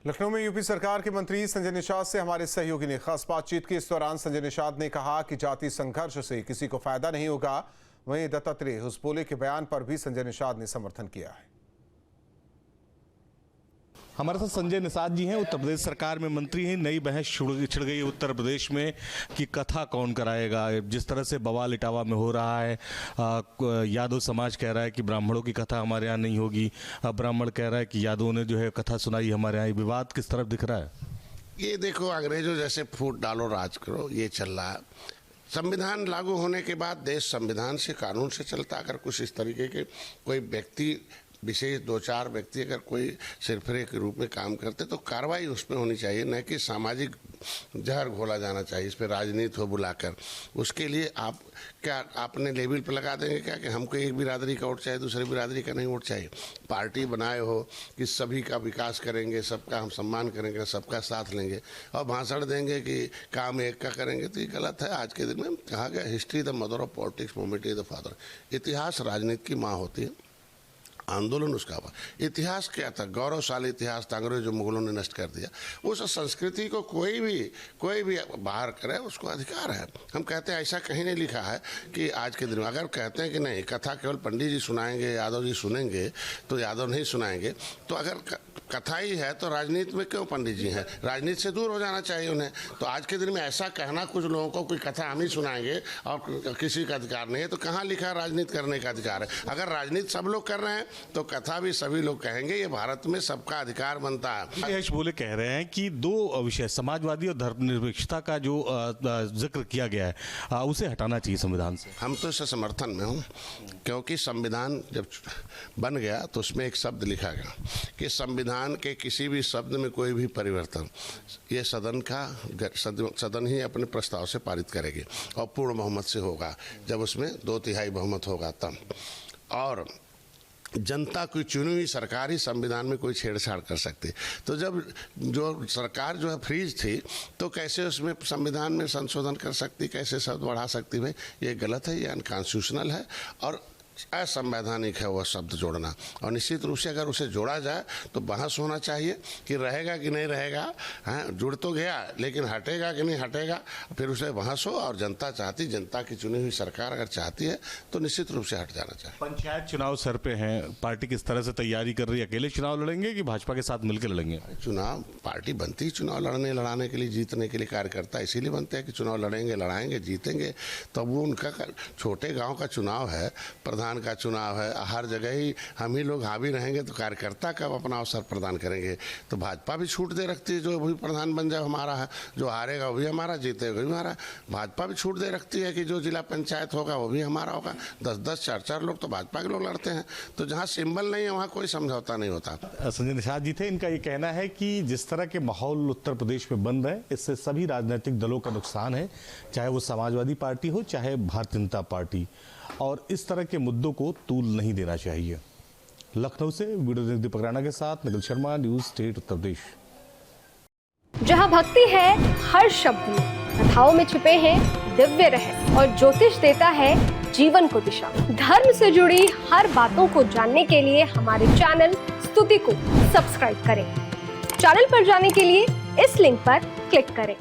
लखनऊ में यूपी सरकार के मंत्री संजय निषाद से हमारे सहयोगी ने खास बातचीत की। इस दौरान संजय निषाद ने कहा कि जाति संघर्ष से किसी को फायदा नहीं होगा। वहीं दत्तात्रेय हुसबोले के बयान पर भी संजय निषाद ने समर्थन किया है। हमारे साथ संजय निषाद जी हैं, उत्तर प्रदेश सरकार में मंत्री हैं। नई बहस छिड़ गई उत्तर प्रदेश में कि कथा कौन कराएगा। जिस तरह से बवाल इटावा में हो रहा है, यादव समाज कह रहा है कि ब्राह्मणों की कथा हमारे यहाँ नहीं होगी, ब्राह्मण कह रहा है कि यादवों ने जो है कथा सुनाई हमारे यहाँ। विवाद किस तरफ दिख रहा है? ये देखो, अंग्रेजों जैसे फूट डालो राज करो, ये चल रहा है। संविधान लागू होने के बाद देश संविधान से, कानून से चलता। अगर कुछ इस तरीके के कोई व्यक्ति विशेष, दो चार व्यक्ति अगर कोई सिरफिरे के रूप में काम करते तो कार्रवाई उसमें होनी चाहिए, न कि सामाजिक जहर घोला जाना चाहिए, इस पर राजनीति हो बुलाकर। उसके लिए आप क्या आपने लेबल पर लगा देंगे क्या कि हमको एक बिरादरी का वोट चाहिए, दूसरी बिरादरी का नहीं वोट चाहिए। पार्टी बनाए हो कि सभी का विकास करेंगे, सबका हम सम्मान करेंगे, सबका साथ लेंगे, और भाषण देंगे कि काम एक का करेंगे, तो ये गलत है। आज के दिन में कहा गया, history the mother of politics, moment is the father. इतिहास राजनीति की माँ होती है, आंदोलन उसका हुआ। इतिहास क्या था? गौरवशाली इतिहास था, अंग्रेजों मुगलों ने नष्ट कर दिया। उस संस्कृति को कोई भी बाहर करे, उसको अधिकार है। हम कहते हैं ऐसा कहीं नहीं लिखा है कि आज के दिन में अगर कहते हैं कि नहीं, कथा केवल पंडित जी सुनाएंगे, यादव जी सुनेंगे, तो यादव नहीं सुनाएंगे। तो अगर कथा ही है तो राजनीति में क्यों पंडित जी हैं? राजनीति से दूर हो जाना चाहिए उन्हें। तो आज के दिन में ऐसा कहना कुछ लोगों को, कोई कथा हम ही सुनाएंगे और किसी का अधिकार नहीं है, तो कहाँ लिखा है राजनीति करने का अधिकार है? अगर राजनीति सब लोग कर रहे हैं तो कथा भी सभी लोग कहेंगे। ये भारत में सबका अधिकार बनता है। हुसबोले कह रहे हैं कि दो विषय, समाजवादी और धर्मनिरपेक्षता का जो जिक्र किया गया है, उसे हटाना चाहिए संविधान से। हम तो इससे समर्थन में हूँ, क्योंकि संविधान जब बन गया तो उसमें एक शब्द लिखा गया कि संविधान के किसी भी शब्द में कोई भी परिवर्तन ये सदन ही अपने प्रस्ताव से पारित करेगी, और पूर्ण बहुमत से होगा। जब उसमें 2/3 बहुमत होगा तब, और जनता की चुनी हुई सरकार ही संविधान में कोई छेड़छाड़ कर सकती। तो जब जो सरकार जो है फ्रीज थी, तो कैसे उसमें संविधान में संशोधन कर सकती, कैसे शब्द बढ़ा सकती? भाई ये गलत है, ये अनकॉन्स्टिट्यूशनल है और असंवैधानिक है वह शब्द जोड़ना। और निश्चित रूप से अगर उसे जोड़ा जाए तो बहस होना चाहिए कि रहेगा कि नहीं रहेगा। हाँ, जुड़ तो गया, लेकिन हटेगा कि नहीं हटेगा, फिर उसे बहस हो। और जनता चाहती, जनता की चुनी हुई सरकार अगर चाहती है तो निश्चित रूप से हट जाना चाहिए। पंचायत चुनाव सर पे हैं, पार्टी किस तरह से तैयारी कर रही है? अकेले चुनाव लड़ेंगे कि भाजपा के साथ मिलकर लड़ेंगे? चुनाव पार्टी बनती है चुनाव लड़ाने के लिए, जीतने के लिए। कार्यकर्ता इसीलिए बनते हैं कि चुनाव लड़ेंगे, लड़ाएंगे, जीतेंगे। तब वो उनका छोटे गाँव का चुनाव है, प्रधान का चुनाव है, हर जगह ही हम ही लोग हावी रहेंगे तो कार्यकर्ता कब अपना अवसर प्रदान करेंगे? तो भाजपा भी छूट दे रखती है, जो भी प्रधान बन जाए हमारा है, जो हारेगा वो भी हमारा, जीतेगा वो भी हमारा। भाजपा भी छूट दे रखती है कि जो जिला पंचायत होगा वो भी हमारा होगा। 10-10, 4-4 लोग तो भाजपा के लोग लड़ते हैं। तो जहाँ सिंबल नहीं है वहाँ कोई समझौता नहीं होता। संजय निषाद जी थे, इनका ये कहना है कि जिस तरह के माहौल उत्तर प्रदेश में बन रहे हैं, इससे सभी राजनीतिक दलों का नुकसान है, चाहे वो समाजवादी पार्टी हो, चाहे भारतीय जनता पार्टी, और इस तरह के मुद्दों को तूल नहीं देना चाहिए। लखनऊ से वीडियो दीपक राणा के साथ निखिल शर्मा, न्यूज स्टेट उत्तर प्रदेश। जहां भक्ति है हर शब्द में, कथाओं में छिपे हैं दिव्य रहस्य, और ज्योतिष देता है जीवन को दिशा। धर्म से जुड़ी हर बातों को जानने के लिए हमारे चैनल स्तुति को सब्सक्राइब करें। चैनल पर जाने के लिए इस लिंक पर क्लिक करें।